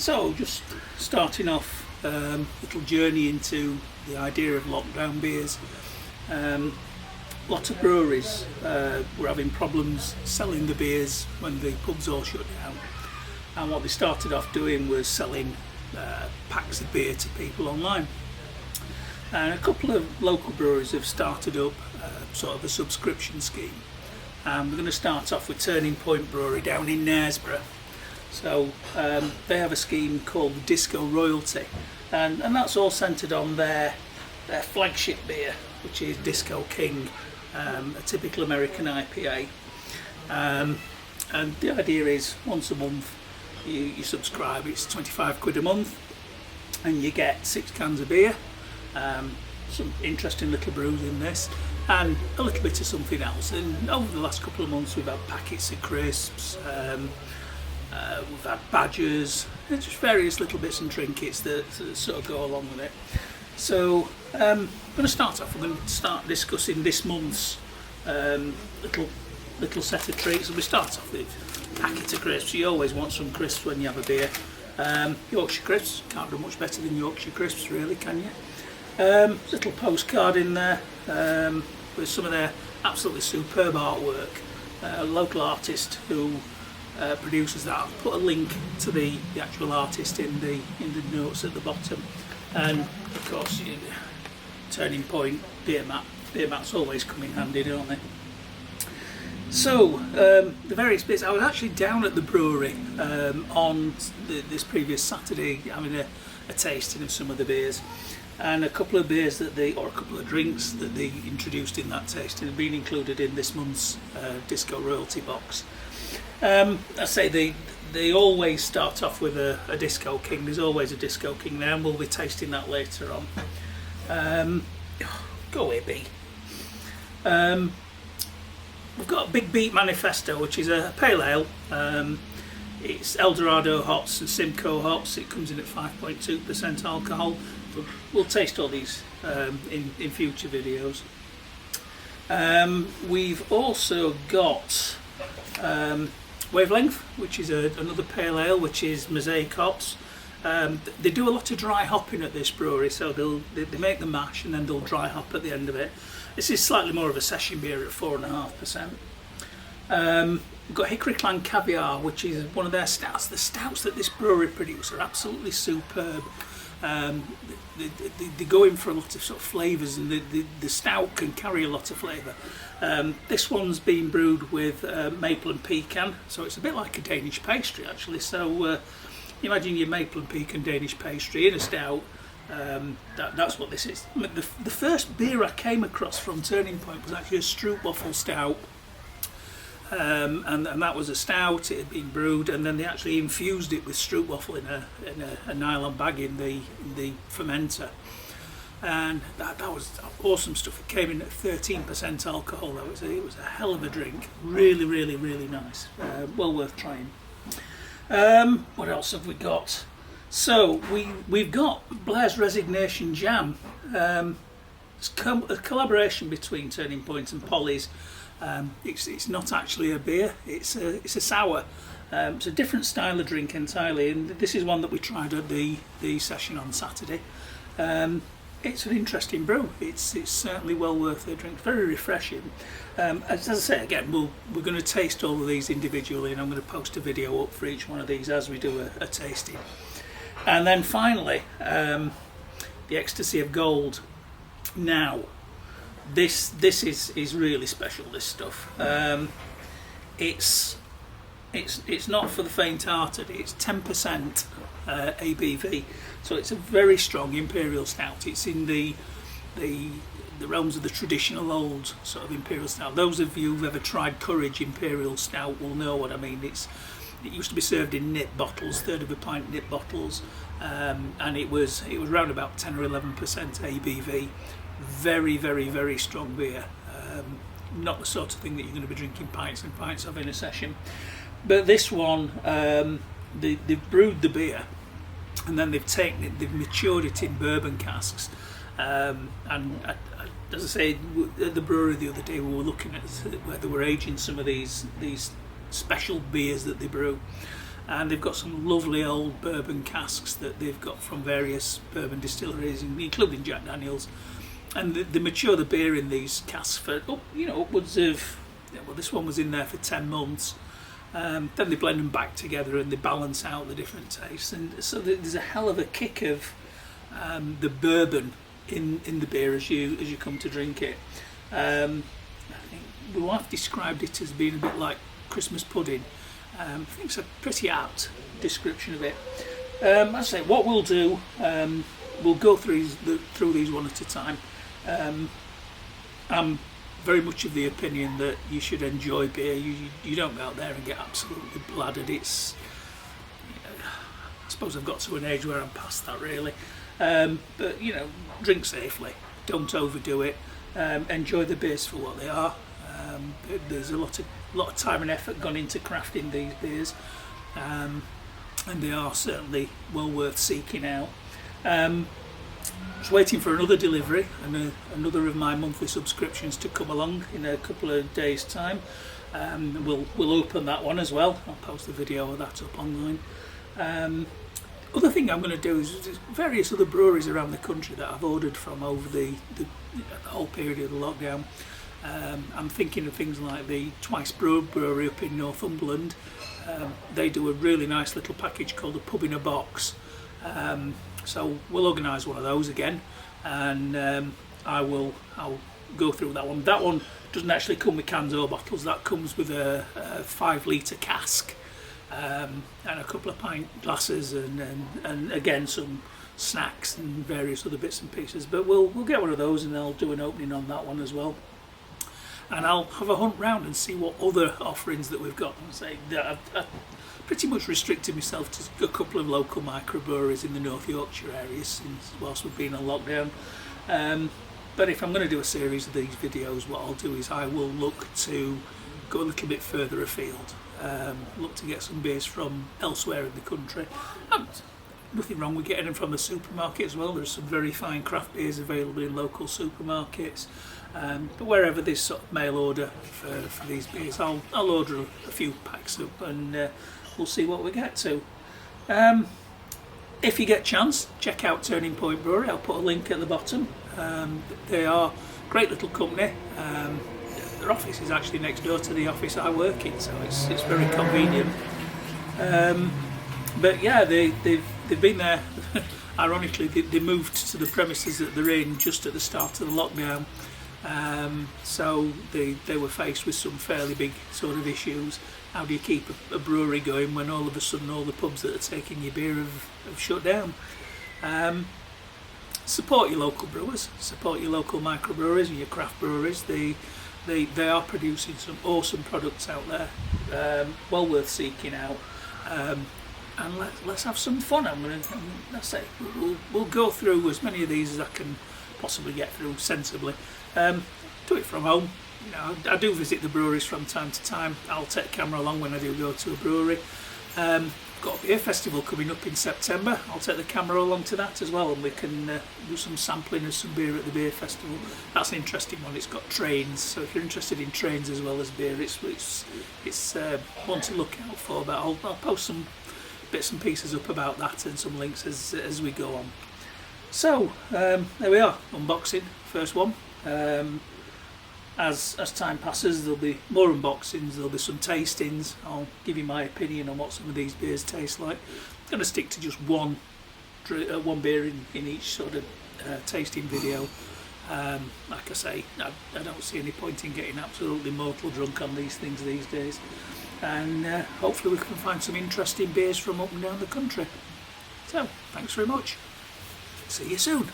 So just starting off, little journey into the idea of lockdown beers. Lots of breweries were having problems selling the beers when the pubs all shut down, and what they started off doing was selling packs of beer to people online. And a couple of local breweries have started up sort of a subscription scheme. We're going to start off with Turning Point Brewery down in Knaresborough. So they have a scheme called Disco Royalty, and that's all centred on their flagship beer, which is Disco King, a typical American IPA. And the idea is once a month you subscribe. It's 25 quid a month, and you get 6 cans of beer, some interesting little brews in this, and a little bit of something else. And over the last couple of months we've had packets of crisps, we've had badgers, just various little bits and trinkets that sort of go along with it. So I'm going to start off, we're going to start discussing this month's little set of treats. And we start off with a packet of crisps. You always want some crisps when you have a beer. Yorkshire crisps, can't do much better than Yorkshire crisps really, can you? Little postcard in there with some of their absolutely superb artwork. A local artist who produces that. I'll put a link to the actual artist in the notes at the bottom. And of course, Turning Point beer mat. Beer mats always come in handy, don't they? So the various bits. I was actually down at the brewery on this previous Saturday, having a tasting of some of the beers, and a couple of beers a couple of drinks that they introduced in that tasting have been included in this month's Disco Royalty box. I say they always start off with a Disco King. There's always a Disco King there, and we'll be tasting that later on. Go away, B. We've got a Big Beat Manifesto, which is a pale ale. It's Eldorado hops and Simcoe hops. It comes in at 5.2% alcohol. We'll taste all these in future videos. We've also got Wavelength, which is another pale ale, which is mosaic hops. They do a lot of dry hopping at this brewery, so they make the mash and then they'll dry hop at the end of it. This is slightly more of a session beer at 4.5%. We've got Hickory Clan Caviar, which is one of their stouts. The stouts that this brewery produce are absolutely superb. They go in for a lot of sort of flavours, and the stout can carry a lot of flavour. This one's been brewed with maple and pecan, so it's a bit like a Danish pastry actually. So imagine your maple and pecan Danish pastry in a stout. That's what this is. The first beer I came across from Turning Point was actually a Stroopwaffle stout. And that was a stout. It had been brewed, and then they actually infused it with Stroopwaffle in a nylon bag in the fermenter, and that was awesome stuff. It came in at 13% alcohol. It was a hell of a drink. Really, really, really nice. Well worth trying. What else have we got? So we've got Blair's Resignation Jam. It's a collaboration between Turning Point and Polly's. It's not actually a beer, it's a sour. It's a different style of drink entirely, and this is one that we tried at the session on Saturday. It's an interesting brew. It's certainly well worth a drink. Very refreshing. As I say again, we're going to taste all of these individually, and I'm going to post a video up for each one of these as we do a tasting. And then finally, the Ecstasy of Gold. Now, this is really special. This stuff. It's not for the faint-hearted. It's 10% ABV, so it's a very strong imperial stout. It's in the realms of the traditional old sort of imperial stout. Those of you who've ever tried Courage imperial stout will know what I mean. It used to be served in nip bottles, third of a pint nip bottles, and it was around about 10 or 11% ABV. Very, very, very strong beer. Not the sort of thing that you're going to be drinking pints and pints of in a session. But this one, they've brewed the beer, and then they've taken it, they've matured it in bourbon casks. And as I say, at the brewery the other day, we were looking at where they were aging some of these special beers that they brew. and they've got some lovely old bourbon casks that they've got from various bourbon distilleries, including Jack Daniels, and they mature the beer in these casks for upwards of, well, this one was in there for 10 months. Then they blend them back together and they balance out the different tastes, and so there's a hell of a kick of the bourbon in the beer as you come to drink it. I think my wife described it as being a bit like Christmas pudding. I think it's a pretty apt description of it. I say what we'll do, we'll go through these one at a time. I'm very much of the opinion that you should enjoy beer. You don't go out there and get absolutely bladdered. It's, I suppose I've got to an age where I'm past that really. But drink safely. Don't overdo it. Enjoy the beers for what they are. There's a lot of time and effort gone into crafting these beers, and they are certainly well worth seeking out. Just waiting for another delivery and another of my monthly subscriptions to come along in a couple of days' time. We'll open that one as well. I'll post the video of that up online. Other thing I'm going to do is there's various other breweries around the country that I've ordered from over the whole period of the lockdown. I'm thinking of things like the Twice Brewery up in Northumberland. They do a really nice little package called a Pub in a Box. So we'll organise one of those again, and I'll go through that one. That one doesn't actually come with cans or bottles. That comes with a 5 litre cask, and a couple of pint glasses, and again some snacks and various other bits and pieces. But we'll get one of those, and I'll do an opening on that one as well. And I'll have a hunt round and see what other offerings that we've got. And say that I've pretty much restricted myself to a couple of local microbreweries in the North Yorkshire area since whilst we've been on lockdown. But if I'm going to do a series of these videos, what I'll do is I will look to go a little bit further afield. Look to get some beers from elsewhere in the country. Nothing wrong with getting them from the supermarket as well. There's some very fine craft beers available in local supermarkets. But wherever there's sort of mail order for these beers, I'll order a few packs up, and we'll see what we get to. If you get a chance, check out Turning Point Brewery. I'll put a link at the bottom. They are a great little company. Their office is actually next door to the office I work in, so it's very convenient. But yeah, they've been there. Ironically, they moved to the premises that they're in just at the start of the lockdown. So they were faced with some fairly big sort of issues. How do you keep a brewery going when all of a sudden all the pubs that are taking your beer have shut down? Support your local brewers, support your local microbreweries and your craft breweries. They are producing some awesome products out there, well worth seeking out. And let's have some fun. We'll go through as many of these as I can possibly get through sensibly. Do it from home. I do visit the breweries from time to time. I'll take the camera along when I do go to a brewery. Got a beer festival coming up in September. I'll take the camera along to that as well, and we can do some sampling of some beer at the beer festival. That's an interesting one. It's got trains, so if you're interested in trains as well as beer, it's one to look out for. But I'll post some bits and pieces up about that and some links as we go on. So there we are, unboxing, first one. As time passes, there'll be more unboxings, there'll be some tastings. I'll give you my opinion on what some of these beers taste like. I'm going to stick to just one beer in each sort of tasting video. Like I say, I don't see any point in getting absolutely mortal drunk on these things these days. And hopefully we can find some interesting beers from up and down the country. So, thanks very much. See you soon.